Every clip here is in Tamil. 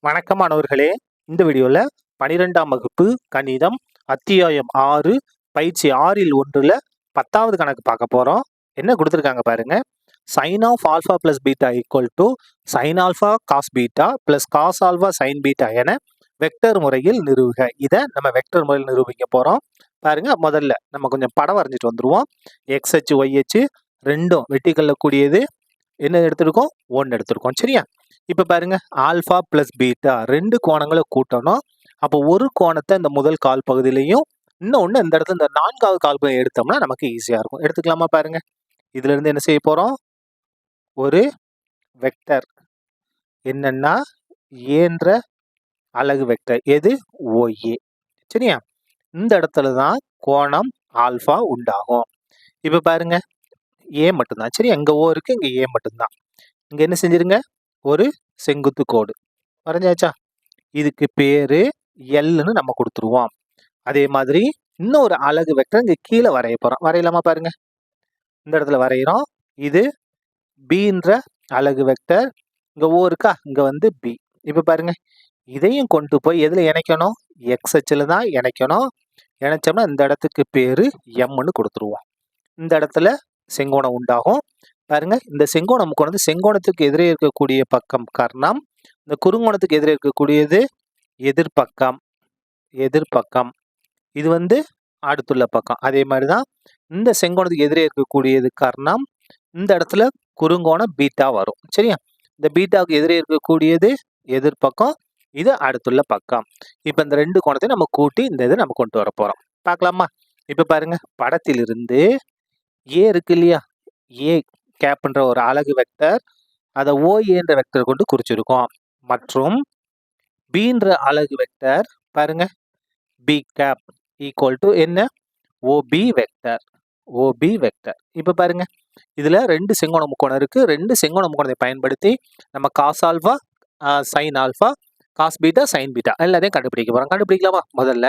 வணக்கம் மாணவர்களே. இந்த வீடியோவில் 12ஆம் வகுப்பு கணிதம் அத்தியாயம் 6 பயிற்சி 6ல் 1ல் 10வது கணக்கு பார்க்க போகிறோம். என்ன கொடுத்துருக்காங்க பாருங்க. sin of alpha plus beta equal to sin alpha cos beta plus cos alpha sin beta என வெக்டர் முறையில் நிறுவுக. இதை நம்ம வெக்டர் முறையில் நிரூபிக்க போகிறோம். பாருங்க, முதல்ல நம்ம கொஞ்சம் படம் வரைஞ்சிட்டு வந்துடுவோம். எக்ஸ் அச்சு ஒய் அச்சு ரெண்டும் வெட்டி கொள்ளக்கூடியது என்ன எடுத்துருக்கோம்? 1 எடுத்துருக்கோம். சரியா? இப்போ பாருங்க, ஆல்ஃபா பிளஸ் பீட்டா ரெண்டு கோணங்களை கூட்டணும். அப்போ ஒரு கோணத்தை இந்த முதல் கால் பகுதியிலையும் இன்னொன்று இந்த இடத்துல இந்த 4வது கால் பகுதியை எடுத்தோம்னா நமக்கு ஈஸியாக இருக்கும். எடுத்துக்கலாமா? பாருங்க, இதுல இருந்து என்ன செய்ய போறோம்? ஒரு வெக்டர் என்னன்னா ஏன்ற அலகு வெக்டர் எது? ஓஏ. சரியா? இந்த இடத்துல தான் கோணம் ஆல்ஃபா உண்டாகும். இப்போ பாருங்க, ஏ மட்டும்தான். சரி, இங்க ஓ இருக்கு, இங்க ஏ மட்டும்தான். இங்க என்ன செஞ்சிருங்க? ஒரு செங்குத்து கோடு வரைஞ்சாச்சா? இதுக்கு பேரு எல்னு நம்ம கொடுத்துருவோம். அதே மாதிரி இன்னொரு அலகு வெக்டர் இங்க கீழே வரைய போறோம். வரையலாமா? பாருங்க, இந்த இடத்துல வரைகிறோம். இது பீன்ற அலகு வெக்டர். இங்க ஓ இருக்கா, இங்க வந்து பி. இப்ப பாருங்க, இதையும் கொண்டு போய் எதுல இணைக்கணும்? எக்ஸ் அச்சுல தான் இணைக்கணும். இணைச்சோம்னா இந்த இடத்துக்கு பேரு எம்னு கொடுத்துருவோம். இந்த இடத்துல செங்கோணம் உண்டாகும். பாருங்க, இந்த செங்கோணம் முக்கோணம் செங்கோணத்துக்கு எதிரே இருக்கக்கூடிய பக்கம் கர்ணம், இந்த குறுங்கோணத்துக்கு எதிரே இருக்கக்கூடியது எதிர்பக்கம். எதிர்பக்கம் இது வந்து அடுத்துள்ள பக்கம். அதே மாதிரிதான் இந்த செங்கோணத்துக்கு எதிரே இருக்கக்கூடியது கர்ணம். இந்த இடத்துல குறுங்கோணம் பீட்டா வரும். சரியா? இந்த பீட்டாவுக்கு எதிரே இருக்கக்கூடியது எதிர்பக்கம், இது அடுத்துள்ள பக்கம். இப்ப இந்த ரெண்டு கோணத்தையும் நம்ம கூட்டி இந்த இதை நம்ம கொண்டு வர போறோம். பார்க்கலாமா? இப்ப பாருங்க, படத்திலிருந்து ஏ இருக்கு இல்லையா, ஏ கேப்ன்ற ஒரு அலகு வெக்டர், அதை ஓஏ என்ற வெக்டர் கொண்டு குறிச்சிருக்கோம். மற்றும் பீன்ற அலகு வெக்டர் பாருங்க, பி கேப் ஈக்குவல் டு என்ன? OP vector. OP vector. இப்ப பாருங்க, இதுல ரெண்டு செங்கோண முக்கோணம் இருக்கு. ரெண்டு செங்கோண முக்கோணத்தை பயன்படுத்தி நம்ம cos alpha sine alpha cos beta sine beta எல்லாத்தையும் கண்டுபிடிக்க போறோம். கண்டுபிடிக்கலாமா? முதல்ல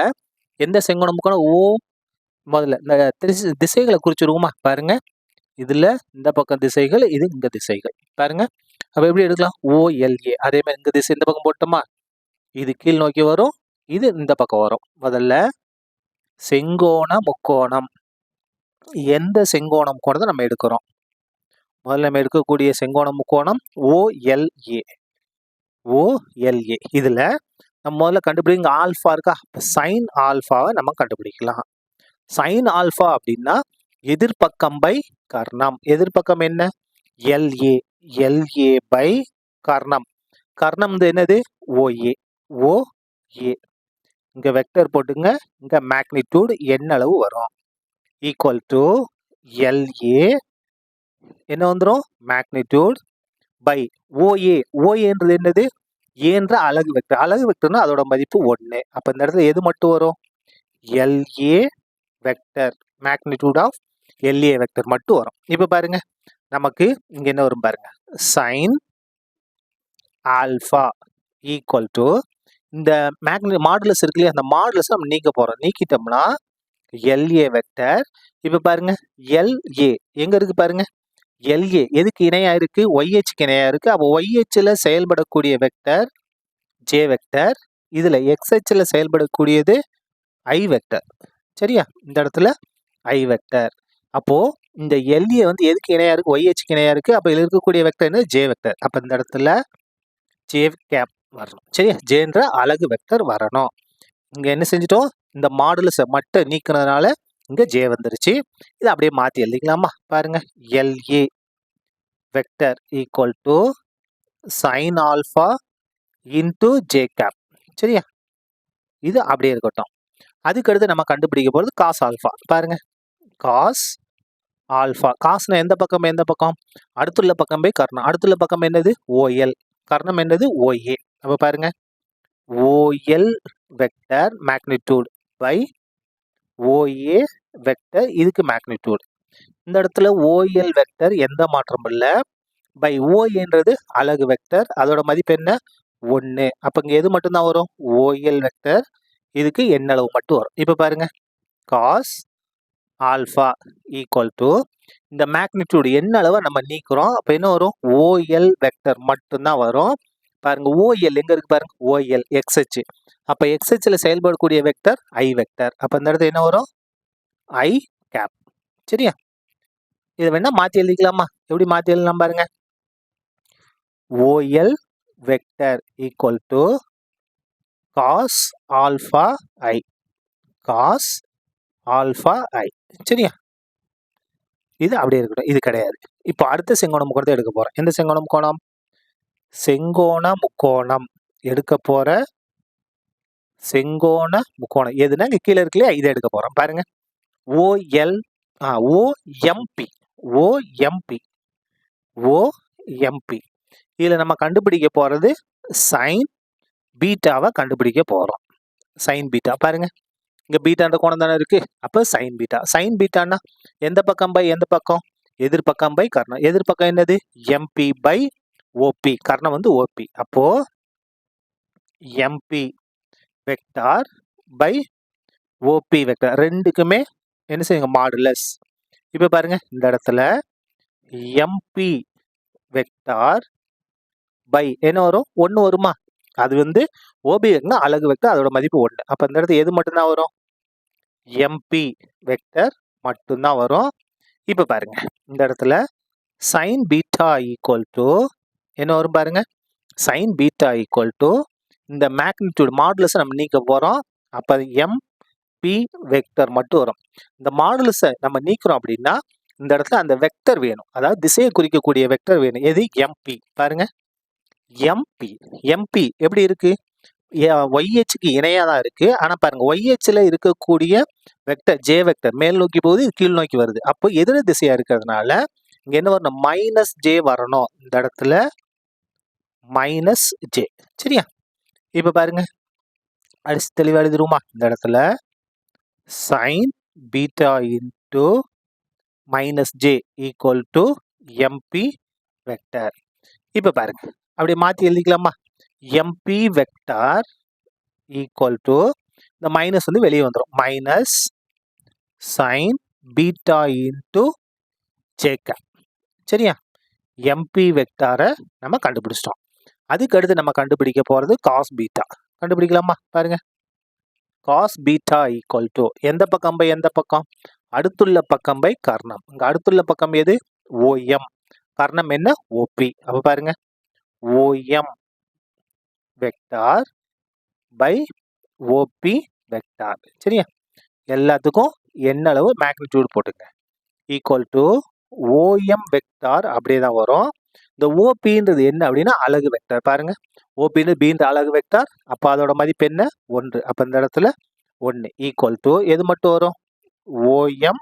எந்த செங்கோண முக்கோணம்? ஓ. முதல்ல இந்த திசைகளை குறிச்சிருவோமா? பாருங்க, இதுல இந்த பக்கம் திசைகள், இது இந்த திசைகள். பாருங்க, அப்ப எப்படி எடுக்கலாம்? ஓஎல்ஏ. அதே மாதிரி இந்த திசை இந்த பக்கம் போட்டோமா, இது கீழ் நோக்கி வரும், இது இந்த பக்கம் வரும். முதல்ல செங்கோண முக்கோணம், எந்த செங்கோண முக்கோணத்தை நம்ம எடுக்கிறோம்? முதல்ல நம்ம எடுக்கக்கூடிய செங்கோண முக்கோணம் ஓஎல்ஏ. ஓஎல்ஏ. இதுல நம்ம முதல்ல கண்டுபிடிங்க, ஆல்பா இருக்கா, சைன் ஆல்பாவை நம்ம கண்டுபிடிக்கலாம். சைன் ஆல்பா அப்படின்னா எதிர்பக்கம் பை கர்ணம். எதிர்பக்கம் என்ன? எல்ஏ. எல்ஏ பை கர்ணம். கர்ணம் என்னது? ஓஏ. ஓஏ. இங்க வெக்டர் போட்டுங்க, இங்க மேக்னிடியூட் என்ன அளவு வரும்? ஈக்குவல் டு எல்ஏ என்ன வந்துடும்? Magnitude by OA. ஓஏன்றது என்னது? ஏன்ற அலகு வெக்டர். அலகு வெக்டர்னா அதோட மதிப்பு 1. அப்ப இந்த இடத்துல எது மட்டும் வரும்? எல்ஏ வெக்டர். மேக்னிடியூட் ஆஃப் எல்ஏ வெக்டர் மட்டும் வரும். இப்ப பாருங்க, நமக்கு இங்க என்ன வரும் பாருங்க, சைன் ஆல்பா ஈக்குவல் டு இந்த மாடுலஸ் இருக்கு இல்லையா, அந்த மாடுலஸ் நம்ம நீக்க போறோம். நீக்கிட்டோம்னா எல்ஏ வெக்டர். இப்ப பாருங்க, எல்ஏ எங்க இருக்கு பாருங்க, எல்ஏ எதுக்கு இணையா இருக்கு? ஒய்ஹெச்க்கு இணையா இருக்கு. அப்போ ஒய்ஹெச்ல செயல்படக்கூடிய வெக்டர் ஜே வெக்டர், இதுல எக்ஸ்ஹெச்ல செயல்படக்கூடியது ஐ வெக்டர். சரியா? இந்த இடத்துல ஐ வெக்டர். அப்போ இந்த எல்ஏ வந்து எதுக்கு இணையா இருக்கு? ஒய்ஹெச்க்கு இணையா இருக்கு. அப்ப இதுல இருக்கக்கூடிய வெக்டர் என்ன? J vector. அப்ப இந்த இடத்துல ஜே கேப் வரணும். சரியா? ஜேன்ற அலகு வெக்டர் வரணும். இங்க என்ன செஞ்சிட்டோம்? இந்த மாடுலஸை மட்டும் நீக்கினதுனால இங்க ஜே வந்துருச்சு. இதை அப்படியே மாத்தி எழுதிக்கலாமா? பாருங்க, LA vector equal to sine alpha into J cap. சரியா? இது அப்படியே இருக்கட்டும். அதுக்கடுத்து நம்ம கண்டுபிடிக்க போறது காஸ் ஆல்பா. பாருங்க, காஸ் ஆல்பா. காஸ்னா எந்த பக்கம்? எந்த பக்கம்? அடுத்துள்ள பக்கம் பை கர்ணம். அடுத்துள்ள பக்கம் என்னது? ஓஎல். கர்ணம் என்னது? ஓஏ. அப்ப பாருங்க, OL vector magnitude by OA vector, இதுக்கு மேக்னிடியூட். இந்த இடத்துல ஓஎல் வெக்டர் எந்த மாற்றமும் இல்லை. பை ஓஏன்றது அலகு வெக்டர், அதோட மதிப்பு என்ன? 1. அப்ப இங்க எது மட்டும்தான் வரும்? OL vector. இதுக்கு என்ன அளவு மட்டும் வரும். இப்ப பாருங்க, காஸ் ஆல்பா ஈக்குவல் டு இந்த மேக்னிடியூட் என்ன அளவை நம்ம நீக்கிறோம். அப்ப என்ன வரும்? ஓஎல் வெக்டர் மட்டும்தான் வரும். பாருங்க ஓஎல் எங்க இருக்கு பாருங்க ஓஎல் எக்ஸ்ஹெச். அப்ப எக்ஸ்ஹெச்ல செயல்படக்கூடிய வெக்டர் ஐ வெக்டர். அப்ப இந்த இடத்துல என்ன வரும் ஐ கேப். சரியா? இதை வேணா மாத்தி எழுதிக்கலாமா? எப்படி மாத்தி எழுதலாம் பாருங்க. OL vector equal to cos alpha I. Cos alpha I. சரியா? இது அப்படியே இருக்கட்டும். இது கிடையாது. இப்போ அடுத்த செங்கோண முக்கோணத்தை எடுக்க போறோம். எந்த செங்கோண முக்கோணம்? செங்கோண முக்கோணம் எடுக்க போற செங்கோண முக்கோணம் எதுனா இங்க கீழே இருக்கு இல்லையா, இதை எடுக்க போறோம். பாருங்க ஓஎல் ஓஎம்பி ஓஎம்பி ஓஎம்பி. இதுல நம்ம கண்டுபிடிக்க போறது சைன் பீட்டாவை கண்டுபிடிக்க போறோம். சைன் பீட்டா பாருங்க, இங்க பீட்டான்ற கோணம் தானே இருக்கு. அப்ப சைன் பீட்டா. சைன் பீட்டான்னா எந்த பக்கம் பை எந்த பக்கம்? எதிர்பக்கம் பை கர்ணம். எதிர்பக்கம் என்னது? MP by OP. கர்ணம் வந்து ஓபி. அப்போ MB vector by OB vector ரெண்டுக்குமே என்ன செய்யுங்க மாடுலஸ். இப்ப பாருங்க இந்த இடத்துல எம்பி வெக்டார் பை என்ன வரும்? 1 வருமா? அது வந்து ஓபி வெக்டர் அலகு வெக்டர், அதோட மதிப்பு 1. அப்ப இந்த இடத்துல எது மட்டும்தான் வரும்? எம்பி வெக்டர் மட்டும்தான் வரும். இப்ப பாருங்க இந்த இடத்துல சைன் பீட்டா ஈக்குவல் டு என்ன வரும் பாருங்க. சைன் பீட்டா ஈக்குவல் டு இந்த மேக்னிடியூட் மாடுலஸை நம்ம நீக்க போறோம். அப்ப எம் பி வெக்டர் மட்டும் வரும். இந்த மாடுலஸை நம்ம நீக்கிறோம் அப்படின்னா இந்த இடத்துல அந்த வெக்டர் வேணும், அதாவது திசையை குறிக்கக்கூடிய வெக்டர் வேணும். எது? எம்பி. பாருங்க எம்பி. எம்பி எப்படி இருக்கு? ஒய்ஹெச்சுக்கு இணையா தான் இருக்கு. ஆனா பாருங்க ஒய்ஹெச்ல இருக்கக்கூடிய வெக்டர் ஜே வெக்டர் மேல் நோக்கி போகுது, இது கீழ் நோக்கி வருது. அப்போ எதிர திசையா இருக்கிறதுனால இங்க என்ன வரணும்? மைனஸ் ஜே வரணும். இந்த இடத்துல மைனஸ் ஜே. சரியா? இப்ப பாருங்க அடிச்சு தெளிவா எழுதிருமா? இந்த இடத்துல sign beta into minus J equal to MP vector. இப்ப பாருங்க அப்படியே மாத்தி எழுதிக்கலாமா? எம்பி வெக்டார் ஈக்குவல் டு இந்த மைனஸ் வந்து வெளியே வந்துடும். Minus sine beta into JK. சரியா? எம்பி வெக்டாரை நம்ம கண்டுபிடிச்சிட்டோம். அதுக்கு அடுத்து நம்ம கண்டுபிடிக்க போறது காஸ் பீட்டா. கண்டுபிடிக்கலாமா? பாருங்க காஸ் பீட்டா ஈக்குவல் டு எந்த பக்கம் பை எந்த பக்கம்? அடுத்துள்ள பக்கம் பை கர்ணம். இங்க அடுத்துள்ள பக்கம் எது? ஓஎம். கர்ணம் என்ன? ஓபி. அப்ப பாருங்க OM vector by OB vector. சரியா? எல்லாத்துக்கும் என்ன அளவு மேக்னிடியூட் போட்டுங்க. ஈக்குவல் டு ஓஎம் வெக்டார் அப்படியே தான் வரும். இந்த ஓபின்றது என்ன அப்படின்னா அலகு வெக்டார். பாருங்க ஓபின்னு பீன்ற அலகு வெக்டார். அப்ப அதோட மதிப்பு என்ன? 1. அப்ப இந்த இடத்துல 1 ஈக்குவல் டு எது மட்டும் வரும்? ஓஎம்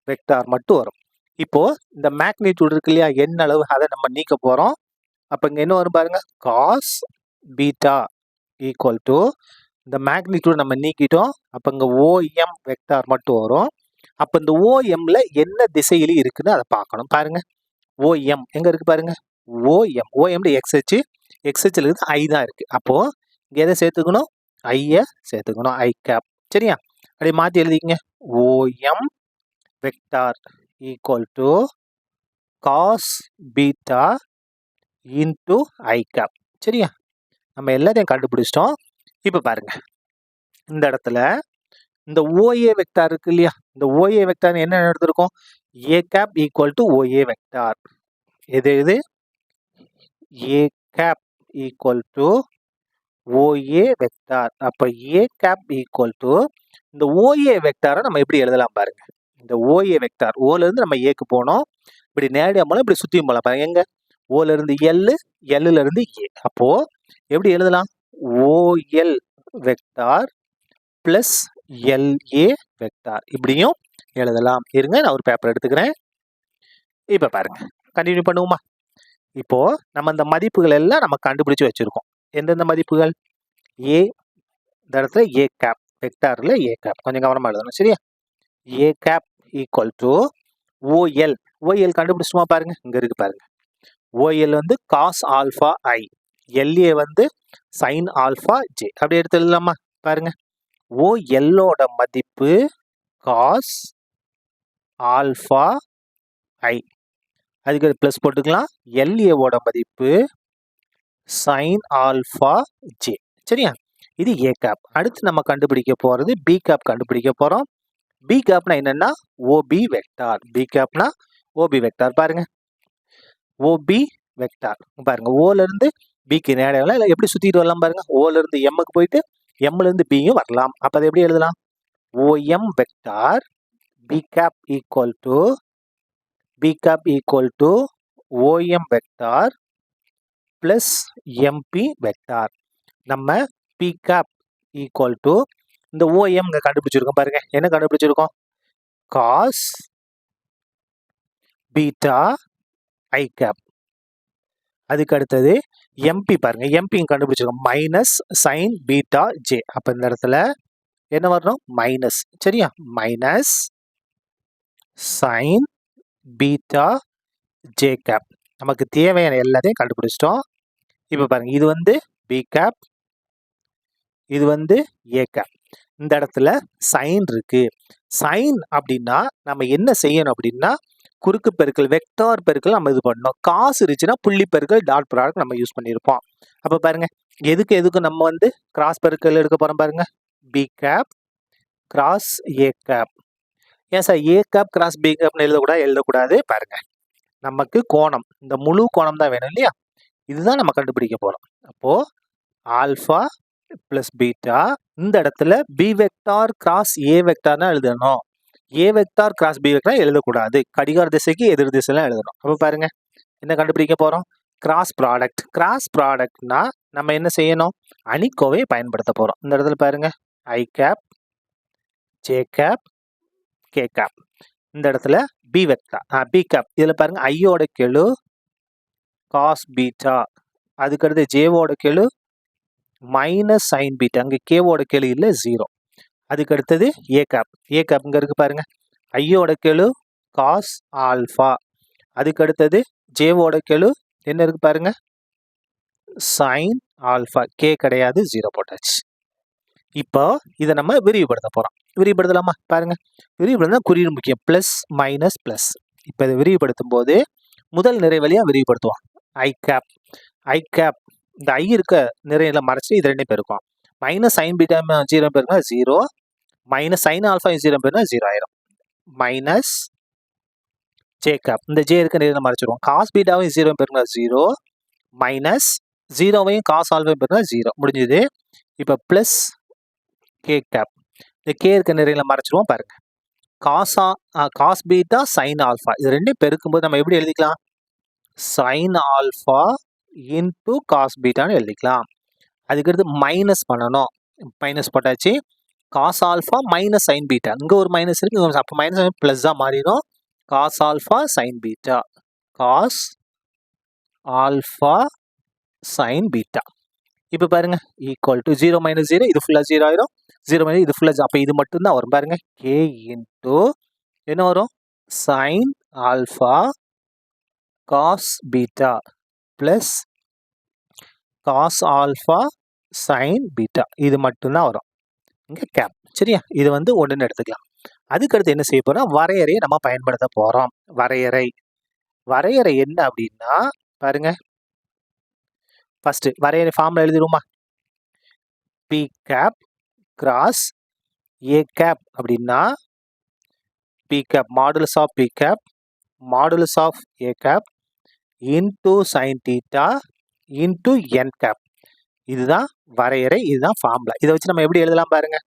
வெக்டார் மட்டும் வரும். இப்போ இந்த மேக்னிடியூட் இருக்கு இல்லையா, என்ன அளவு, அதை நம்ம நீக்க போறோம். அப்ப இங்க என்ன வரும் பாருங்க, காஸ் பீட்டா ஈக்குவல் டு இந்த மேக்னிடியூட் நம்ம நீக்கிட்டோம். அப்ப இங்க ஓஎம் வெக்டார் மட்டும் வரும். அப்ப இந்த ஓஎம்ல என்ன திசையில இருக்குன்னு அதை பார்க்கணும். பாருங்க ஓஎம் எங்க இருக்கு பாருங்க. ஓஎம்ல எக்ஸ்ஹெச், எக்ஸ்ஹெச்ல இருந்து ஐ தான் இருக்கு. அப்போ இங்க எதை சேர்த்துக்கணும்? ஐய சேர்த்துக்கணும். I cap. சரியா? அப்படியே மாத்தி எழுதிக்கங்க. OM vector equal to cos beta into I cap. சரியா? நம்ம எல்லாத்தையும் கண்டுபிடிச்சிட்டோம். இப்ப பாருங்க இந்த இடத்துல இந்த ஓஏ வெக்டார் இருக்கு இல்லையா, இந்த ஓஏ வெக்டார் என்ன எடுத்திருக்கோம்? A cap equal to OA vector. எது இது? A cap equal to OA vector. அப்ப ஏ கேப் ஈக்குவல் டு இந்த ஓஏ வெக்டாரை நம்ம எப்படி எழுதலாம் பாருங்க. இந்த ஓஏ வெக்டார் ஓல இருந்து நம்ம ஏக்கு போனோம், இப்படி நேரடியா போலாம், இப்படி சுத்தியும் போலாம். பாருங்க எங்க ஓல இருந்து எல், எல்ல இருந்து ஏ. அப்போ எப்படி எழுதலாம்? ஓஎல் வெக்டார் பிளஸ் எல்ஏ வெக்டார் இப்படியும் எழுதலாம். இருங்க நான் ஒரு பேப்பர் எடுத்துக்கிறேன். இப்ப பாருங்க கண்டினியூ பண்ணுவோமா? இப்போ நம்ம இந்த மதிப்புகள் எல்லாம் நம்ம கண்டுபிடிச்சு வச்சிருக்கோம். எந்தெந்த மதிப்புகள்? ஏ இந்த இடத்துல ஏ கேப் வெக்டார்ல ஏ கேப் கொஞ்சம் கவனமா எழுதணும். சரியா? A cap equal to OL. OL கண்டுபிடிச்சுமா? பாருங்க இங்க இருக்கு பாருங்க. ஓஎல் வந்து காஸ் ஆல்பா ஐ, எல்ஏ வந்து சைன் ஆல்பா ஜே. அப்படி எடுத்து எழுதலாமா? பாருங்க ஓஎல்லோட மதிப்பு காஸ் ஆல்பா ஐ, அதுக்கு பிளஸ் போட்டுக்கலாம். எல்ஏவோட மதிப்பு சைன் ஆல்ஃபா ஜே. சரியா? இது ஏ கேப். அடுத்து நம்ம கண்டுபிடிக்க போகிறது பி கேப் கண்டுபிடிக்க போகிறோம். பி கேப்னா என்னன்னா ஓபி வெக்டார். பி கேப்னா ஓபி வெக்டார். பாருங்க, ஓபி வெக்டார் பாருங்க, ஓல இருந்து பிக்கு நேரம் இல்லை எப்படி சுற்றிட்டு வரலாம் பாருங்க. ஓல இருந்து எம்முக்கு போயிட்டு எம்ல இருந்து பியும் வரலாம். அப்போ அதை எப்படி எழுதலாம்? OM vector b cap equal to OM vector plus MB vector. நம்ம பி கேப் ஈக்குவல் டு இந்த ஓஎம் இங்கே கண்டுபிடிச்சிருக்கோம் பாருங்க. என்ன கண்டுபிடிச்சிருக்கோம்? Cos beta i cap. அதுக்கு அடுத்தது எம்பி பாருங்க, எம்பி கண்டுபிடிச்சிருக்கோம் மைனஸ் சைன் பீட்டா ஜே. அப்போ இந்த இடத்துல என்ன வரணும்? மைனஸ். சரியா? Minus sine beta j cap. நமக்கு தேவையான எல்லாத்தையும் கண்டுபிடிச்சிட்டோம். இப்போ பாருங்க, இது வந்து பி கேப், இது வந்து ஏ கேப். இந்த இடத்துல சைன் இருக்கு. சைன் அப்படின்னா நம்ம என்ன செய்யணும் அப்படின்னா குறுக்கு பெருக்கல், வெக்டார் பெருக்கல் நம்ம இது பண்ணணும். காசு இருந்துச்சுன்னா புள்ளி பெருக்கல் டாட் ப்ராடக்ட் நம்ம யூஸ் பண்ணியிருப்போம். அப்போ பாருங்க, எதுக்கு நம்ம வந்து கிராஸ் பெருக்கல் எடுக்க போறோம் பாருங்க. பி கேப் கிராஸ் ஏ கேப். ஏன் sir a cap cross b கேப்னு எழுதக்கூடாது. பாருங்க, நமக்கு கோணம், இந்த முழு கோணம் தான் வேணும் இல்லையா? இதுதான் நம்ம கண்டுபிடிக்க போறோம். அப்போ ஆல்ஃபா பிளஸ் பீட்டா. இந்த இடத்துல பி வெக்டார் கிராஸ் ஏ வெக்டார்னா எழுதணும். ஏ வெக்டார் கிராஸ் பி வெக்டார் எழுதக்கூடாது. கடிகார திசைக்கு எதிர் திசைலாம் எழுதணும். அப்போ பாருங்க, என்ன கண்டுபிடிக்க போறோம்? Cross product. கிராஸ் ப்ராடக்ட்னா நம்ம என்ன செய்யணும்? அணிக்கோவையை பயன்படுத்த போறோம். இந்த இடத்துல பாருங்க, I cap J cap K cap. இந்த இடத்துல பி வெக்டார் பி கேப். இதில் பாருங்க, ஐயோட கெழு காஸ் பீட்டா, அதுக்கடுத்து ஜேவோட கெழு மைனஸ் சைன் பீட்டா. அங்கே கேவோட கெழு இல்லை, 0. அதுக்கு அடுத்தது ஏ கேப். ஏ கேப் இங்கே இருக்கு பாருங்க, ஐயோட கெழு காஸ் ஆல்ஃபா. அதுக்கு அடுத்தது ஜேவோட கெழு என்ன இருக்கு பாருங்க, சைன் ஆல்ஃபா. கே கிடையாது, 0 போட்டாச்சு. இப்போ இதை நம்ம விரிவுபடுத்த போறோம். விரிவுபடுத்தலாமா? பாருங்க, விரிவுபடுத்தினா குறியீடு முக்கியம். Plus minus plus. இப்போ இதை விரிவுபடுத்தும் போது முதல் நிறை வழியா விரிவுபடுத்துவோம். ஐ கேப். ஐ கேப் இந்த ஐ இருக்க நிறையில மறைச்சு இது ரெண்டையும் பெருக்கும். மைனஸ் சைன் பீட்டா 0 பெருக்கா 0, மைனஸ் சைன் ஆல்ஃபா 0 பெருக்கா 0 ஆயிரும். Minus J cap. இந்த ஜே இருக்க நிறையில மறைச்சிருவோம். காஸ் பீட்டாவையும் 0 பெருக்கா 0, மைனஸ் 0வையும் காஸ் ஆல்ஃபா பெருக்கா 0. முடிஞ்சது. இப்போ பிளஸ் கே கேப். இந்த கே இருக்க நிறையில மறைச்சிருவோம் பாருங்க. காஸ் பீட்டா சைன் ஆல்ஃபா இது ரெண்டையும் பெருக்கும்போது நம்ம எப்படி எழுதிக்கலாம்? சைன் ஆல்ஃபா இன்டூ காஸ் பீட்டான்னு எழுதிக்கலாம். அதுக்கடுத்து மைனஸ் பண்ணணும். மைனஸ் போட்டாச்சு. Cos alpha minus sine beta. இங்கே ஒரு மைனஸ் இருக்கு, அப்போ மைனஸ் ப்ளஸ்ஸாக மாறிடும். Cos alpha sine beta. Cos alpha sine beta. இப்போ பாருங்க, ஈக்குவல் டு 0 மைனஸ் 0, இது ஃபுல்லாக 0 ஆயிரும். 0 மைனஸ் இது ஃபுல்லாக, அப்போ இது மட்டும்தான் வரும் பாருங்க. கே இன்டூ என்ன வரும்? Sine alpha cos beta plus cos alpha sine beta. இது மட்டும்தான் வரும் இங்கே கேப். சரியா? இது வந்து ஒன்றுன்னு எடுத்துக்கலாம். அதுக்கடுத்து என்ன செய்ய போறோம்? வரையறையை நம்ம பயன்படுத்த போறோம். வரையறை என்ன அப்படின்னா பாருங்க, ஃபர்ஸ்ட் வரையறை ஃபார்ம்ல எழுதிடுவோமா? பி கேப் கிராஸ் ஏ கேப் அப்படின்னா B cap modulus of B cap modulus of A cap into sine theta into N cap. இதுதான் வரையறை, இதுதான் ஃபார்முலா. இதை வச்சு நம்ம எப்படி எழுதலாம் பாருங்க.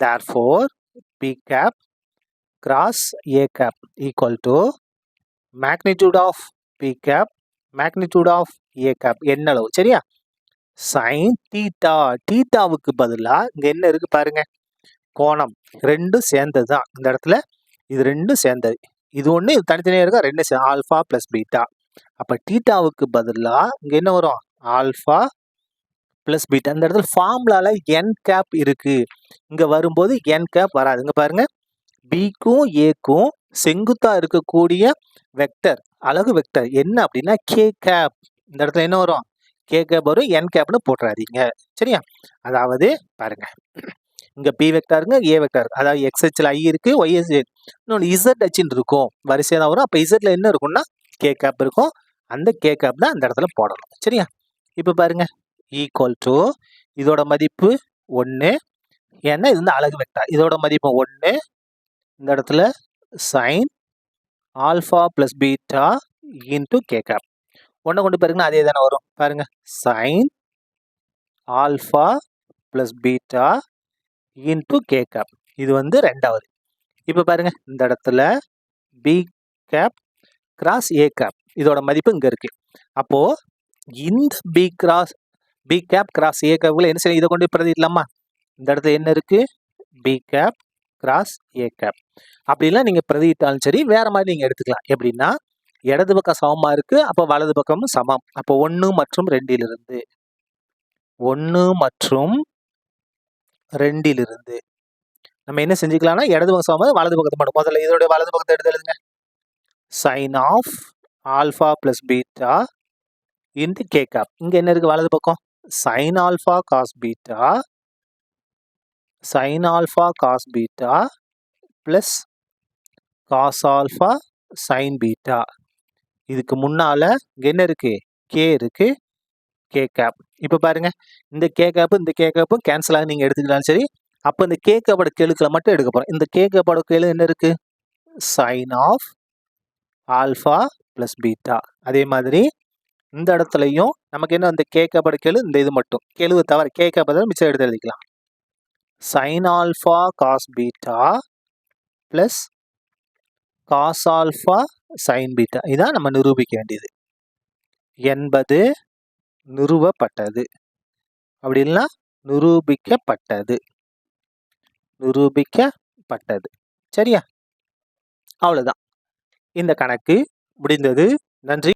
therefore b cap cross A cap equal to magnitude of B cap magnitude of A cap என்ன அளவு. சரியா? Sine theta. தீட்டாவுக்கு பதிலாக இங்க என்ன இருக்கு பாருங்க, கோணம். ரெண்டும் சேர்ந்தது தான் இந்த இடத்துல. இது ரெண்டும் சேர்ந்தது. இது ஒன்று, இது தனித்தனியாக இருக்கா, ரெண்டு ஆல்ஃபா பிளஸ் பீட்டா. அப்போ தீட்டாவுக்கு பதிலாக இங்கே என்ன வரும்? Alpha plus beta. இந்த இடத்துல ஃபார்முலால என் கேப் இருக்கு. இங்கே வரும்போது என் கேப் வராது. இங்கே பாருங்க, பிக்கும் ஏக்கும் செங்குத்தா இருக்கக்கூடிய வெக்டர், அலகு வெக்டர் என்ன அப்படின்னா கே கேப். இந்த இடத்துல என்ன வரும்? கே கேப் வரும். என் கேப்னு போட்டுறாதீங்க. சரியா? அதாவது பாருங்க, இங்க பி வெக்டாருங்க, ஏ வெக்டார், அதாவது எக்ஸ் ஹெச்ல ஐ இருக்கு, ஒய் ஹெச் இன்னொன்று இசட் ஹெச்ன்னு இருக்கும். வரிசையாக தான் வரும். அப்போ இசட்ல என்ன இருக்கும்னா கே கேப் இருக்கும். அந்த கே கேப் தான் அந்த இடத்துல போடணும். சரியா? இப்போ பாருங்க ஈக்குவல் டு இதோட மதிப்பு 1 ஏன்னா இது வந்து அலகு வெக்டார். இதோட மதிப்பு 1 இந்த இடத்துல sin alpha plus beta into k cap. 1 கொண்டு பாருங்கன்னா அதே தானே வரும். பாருங்க sin alpha plus beta into k cap. இது வந்து ரெண்டாவது. இப்போ பாருங்க இந்த இடத்துல பி கேப் கிராஸ் ஏ கேப் இதோட மதிப்பு இங்க இருக்கு. அப்போ இந்த பி கேப் கிராஸ் ஏ கேப்ல என்ன செய்யணும்? இதை கொண்டு பிரதிடலாமா? இந்த இடத்துல என்ன இருக்கு? பி கேப் கிராஸ் ஏ கேப். அப்படிலாம் நீங்க பிரதிட்டாலும் சரி, வேற மாதிரி நீங்க எடுத்துக்கலாம். எப்படின்னா இடது பக்கம் சமமா இருக்கு, அப்போ வலது பக்கமும் சமம். அப்போ 1 மற்றும் 2 1 மற்றும் 2 நம்ம என்ன செஞ்சுக்கலாம்னா இடது பக்கம் சமம் வலது பக்கத்தை மட்டும் முதல்ல இதோட வலது பக்கத்தை எடுத்து எழுதுங்க. Sine of alpha plus beta into k cap. இங்க என்ன இருக்கு வலது பக்கம்? Sine alpha cos beta plus cos alpha sine beta. இதுக்கு முன்னால இங்க என்ன இருக்கு? கே இருக்கு, கே கேப். இப்போ பாருங்க இந்த கே கேப் இந்த கே கேப்பும் கேன்சல் ஆகி நீங்க எடுத்துக்கிட்டாலும் சரி. அப்போ இந்த கே கேப்போட கெழுக்களை மட்டும் எடுக்க போறோம். இந்த கே கேப்போட கெழு என்ன இருக்கு? Sine of alpha plus beta. அதே மாதிரி இந்த இடத்துலையும் நமக்கு என்ன இந்த கே கேப்போட கெழு இந்த இது மட்டும் கெழுவை தவிர கே கேப்பை மிச்சம் எடுத்து எழுதிக்கலாம். Sine alpha cos beta plus cos alpha sine beta. இதான் நம்ம நிரூபிக்க வேண்டியது என்பது நிறுவப்பட்டது. அப்படி இல்லைன்னா நிரூபிக்கப்பட்டது. சரியா? அவ்வளவுதான். இந்த கணக்கு முடிந்தது. நன்றி.